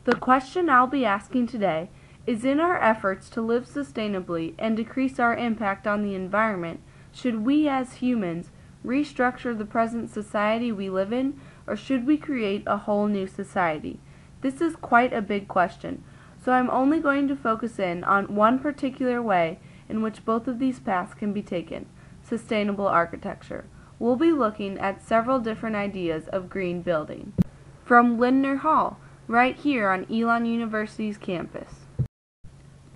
The question I'll be asking today is, in our efforts to live sustainably and decrease our impact on the environment, should we as humans restructure the present society we live in, or should we create a whole new society? This is quite a big question, so I'm only going to focus in on one particular way in which both of these paths can be taken: sustainable architecture. We'll be looking at several different ideas of green building. From Lindner Hall, right here on Elon University's campus,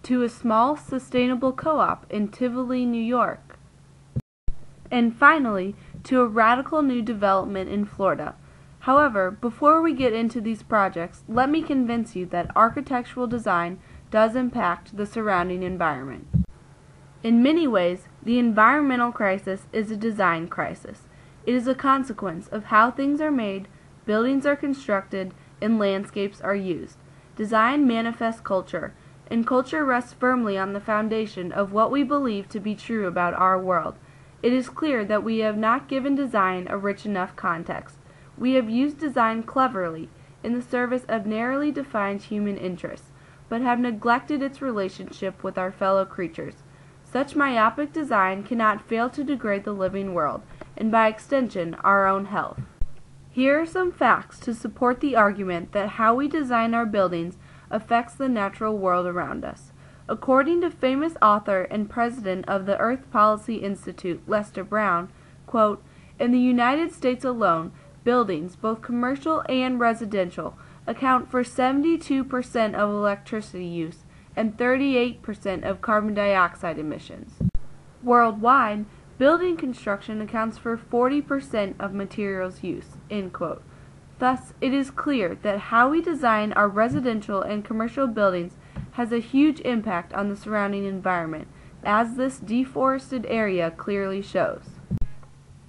to a small sustainable co-op in Tivoli, New York, and finally to a radical new development in Florida. However, before we get into these projects, let me convince you that architectural design does impact the surrounding environment. In many ways, the environmental crisis is a design crisis. It is a consequence of how things are made, buildings are constructed, and landscapes are used. Design manifests culture, and culture rests firmly on the foundation of what we believe to be true about our world. It is clear that we have not given design a rich enough context. We have used design cleverly in the service of narrowly defined human interests, but have neglected its relationship with our fellow creatures. Such myopic design cannot fail to degrade the living world, and by extension, our own health. Here are some facts to support the argument that how we design our buildings affects the natural world around us. According to famous author and president of the Earth Policy Institute, Lester Brown, quote, "In the United States alone, buildings, both commercial and residential, account for 72% of electricity use and 38% of carbon dioxide emissions. Worldwide, building construction accounts for 40% of materials use." End quote. Thus, it is clear that how we design our residential and commercial buildings has a huge impact on the surrounding environment, as this deforested area clearly shows.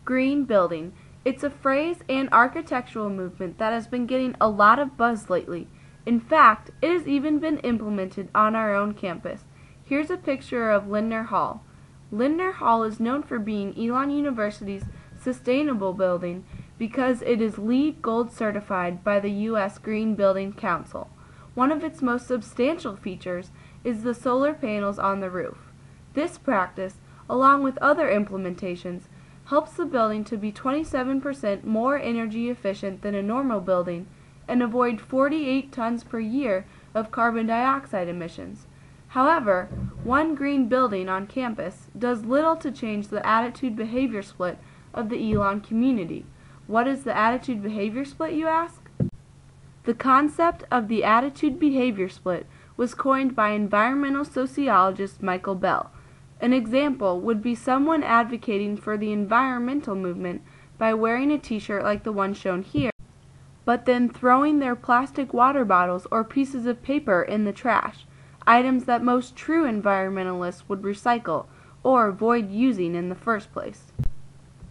Green building. It's a phrase and architectural movement that has been getting a lot of buzz lately. In fact, it has even been implemented on our own campus. Here's a picture of Lindner Hall. Lindner Hall is known for being Elon University's sustainable building because it is LEED Gold certified by the U.S. Green Building Council. One of its most substantial features is the solar panels on the roof. This practice, along with other implementations, helps the building to be 27% more energy efficient than a normal building and avoid 48 tons per year of carbon dioxide emissions. However, one green building on campus does little to change the attitude-behavior split of the Elon community. What is the attitude-behavior split, you ask? The concept of the attitude-behavior split was coined by environmental sociologist Michael Bell. An example would be someone advocating for the environmental movement by wearing a t-shirt like the one shown here, but then throwing their plastic water bottles or pieces of paper in the trash, items that most true environmentalists would recycle or avoid using in the first place.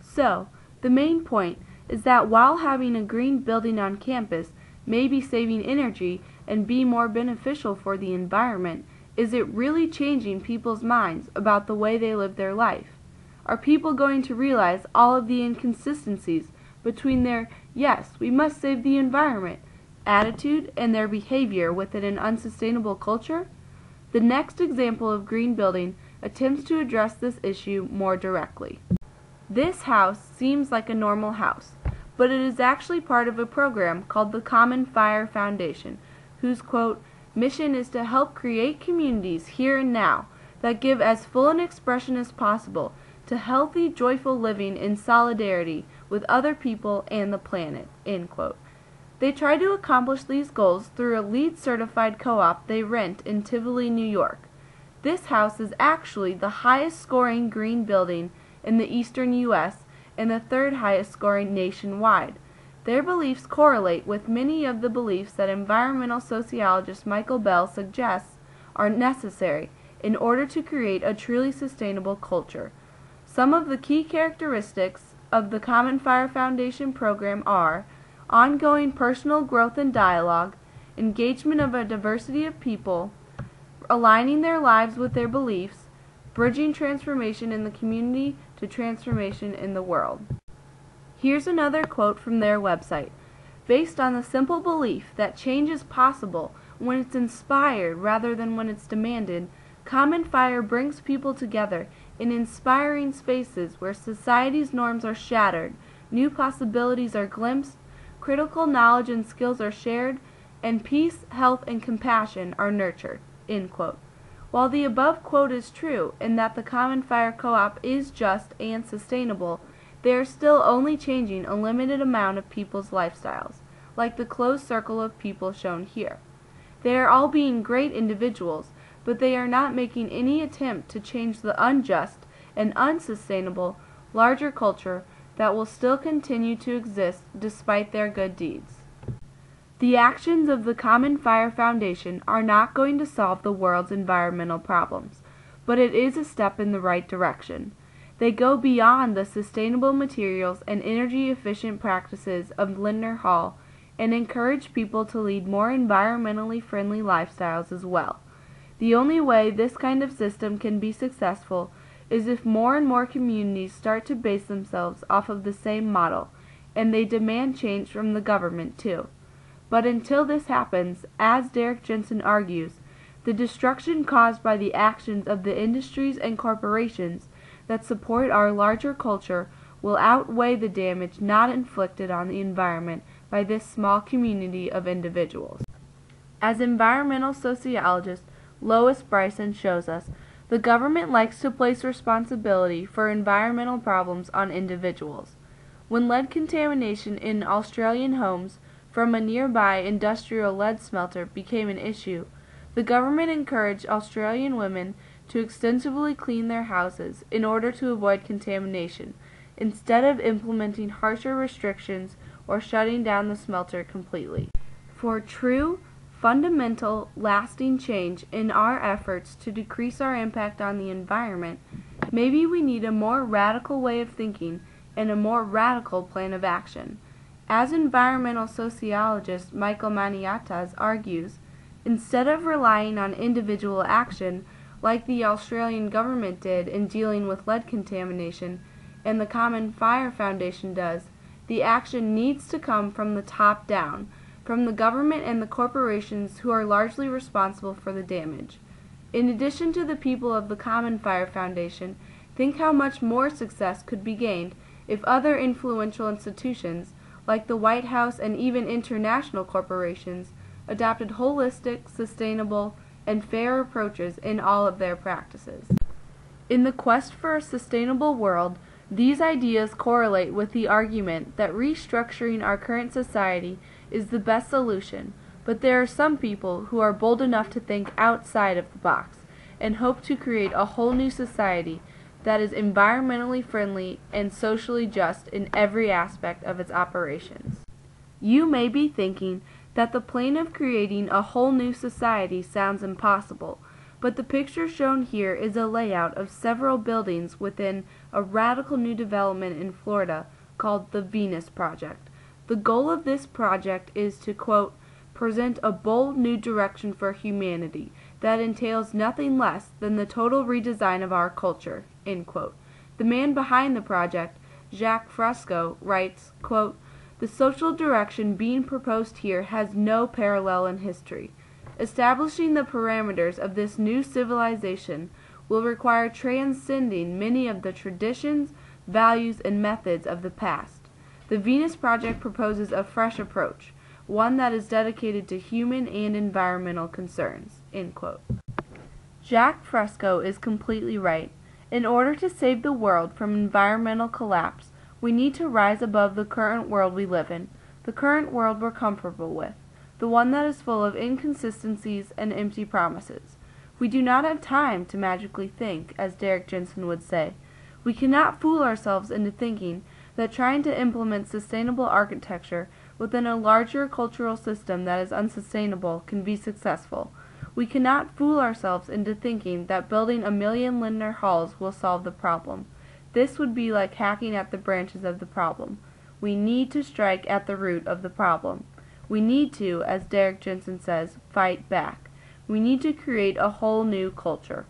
So, the main point is that while having a green building on campus may be saving energy and be more beneficial for the environment, is it really changing people's minds about the way they live their life? Are people going to realize all of the inconsistencies between their "yes, we must save the environment" attitude and their behavior within an unsustainable culture? The next example of green building attempts to address this issue more directly. This house seems like a normal house, but it is actually part of a program called the Common Fire Foundation, whose, quote, "mission is to help create communities here and now that give as full an expression as possible to healthy, joyful living in solidarity with other people and the planet." End quote. They try to accomplish these goals through a LEED certified co-op they rent in Tivoli, New York. This house is actually the highest scoring green building in the eastern U.S. and the third highest scoring nationwide. Their beliefs correlate with many of the beliefs that environmental sociologist Michael Bell suggests are necessary in order to create a truly sustainable culture. Some of the key characteristics of the Common Fire Foundation program are ongoing personal growth and dialogue, engagement of a diversity of people, aligning their lives with their beliefs, bridging transformation in the community to transformation in the world. Here's another quote from their website. based on the simple belief that change is possible when it's inspired rather than when it's demanded. Common Fire brings people together in inspiring spaces where society's norms are shattered, new possibilities are glimpsed, critical knowledge and skills are shared, and peace, health, and compassion are nurtured." End quote. While the above quote is true in that the Common Fire Co-op is just and sustainable, they are still only changing a limited amount of people's lifestyles, like the closed circle of people shown here. They are all being great individuals, but they are not making any attempt to change the unjust and unsustainable larger culture that will still continue to exist despite their good deeds. The actions of the Common Fire Foundation are not going to solve the world's environmental problems, but it is a step in the right direction. They go beyond the sustainable materials and energy-efficient practices of Lindner Hall and encourage people to lead more environmentally friendly lifestyles as well. The only way this kind of system can be successful is if more and more communities start to base themselves off of the same model, and they demand change from the government too. But until this happens, as Derek Jensen argues, the destruction caused by the actions of the industries and corporations that support our larger culture will outweigh the damage not inflicted on the environment by this small community of individuals. As environmental sociologist Lois Bryson shows us, the government likes to place responsibility for environmental problems on individuals. When lead contamination in Australian homes from a nearby industrial lead smelter became an issue, the government encouraged Australian women to extensively clean their houses in order to avoid contamination, instead of implementing harsher restrictions or shutting down the smelter completely. For true, fundamental, lasting change in our efforts to decrease our impact on the environment, maybe we need a more radical way of thinking and a more radical plan of action. As environmental sociologist Michael Maniatas argues, instead of relying on individual action like the Australian government did in dealing with lead contamination and the Common Fire Foundation does, the action needs to come from the top down, from the government and the corporations who are largely responsible for the damage. In addition to the people of the Common Fire Foundation, think how much more success could be gained if other influential institutions, like the White House and even international corporations, adopted holistic, sustainable, and fair approaches in all of their practices. In the quest for a sustainable world, these ideas correlate with the argument that restructuring our current society is the best solution, but there are some people who are bold enough to think outside of the box and hope to create a whole new society that is environmentally friendly and socially just in every aspect of its operations. You may be thinking that the plan of creating a whole new society sounds impossible, but the picture shown here is a layout of several buildings within a radical new development in Florida called the Venus Project. The goal of this project is to, quote, present a bold new direction for humanity that entails nothing less than the total redesign of our culture, end quote. The man behind the project, Jacques Fresco, writes, quote, the social direction being proposed here has no parallel in history. Establishing the parameters of this new civilization will require transcending many of the traditions, values, and methods of the past. The Venus Project proposes a fresh approach, one that is dedicated to human and environmental concerns, end quote. Jacques Fresco is completely right. In order to save the world from environmental collapse, we need to rise above the current world we live in, the current world we're comfortable with, the one that is full of inconsistencies and empty promises. We do not have time to magically think, as Derek Jensen would say. We cannot fool ourselves into thinking that trying to implement sustainable architecture within a larger cultural system that is unsustainable can be successful. We cannot fool ourselves into thinking that building 1 million Lindner halls will solve the problem. This would be like hacking at the branches of the problem. We need to strike at the root of the problem. We need to, as Derek Jensen says, fight back. We need to create a whole new culture.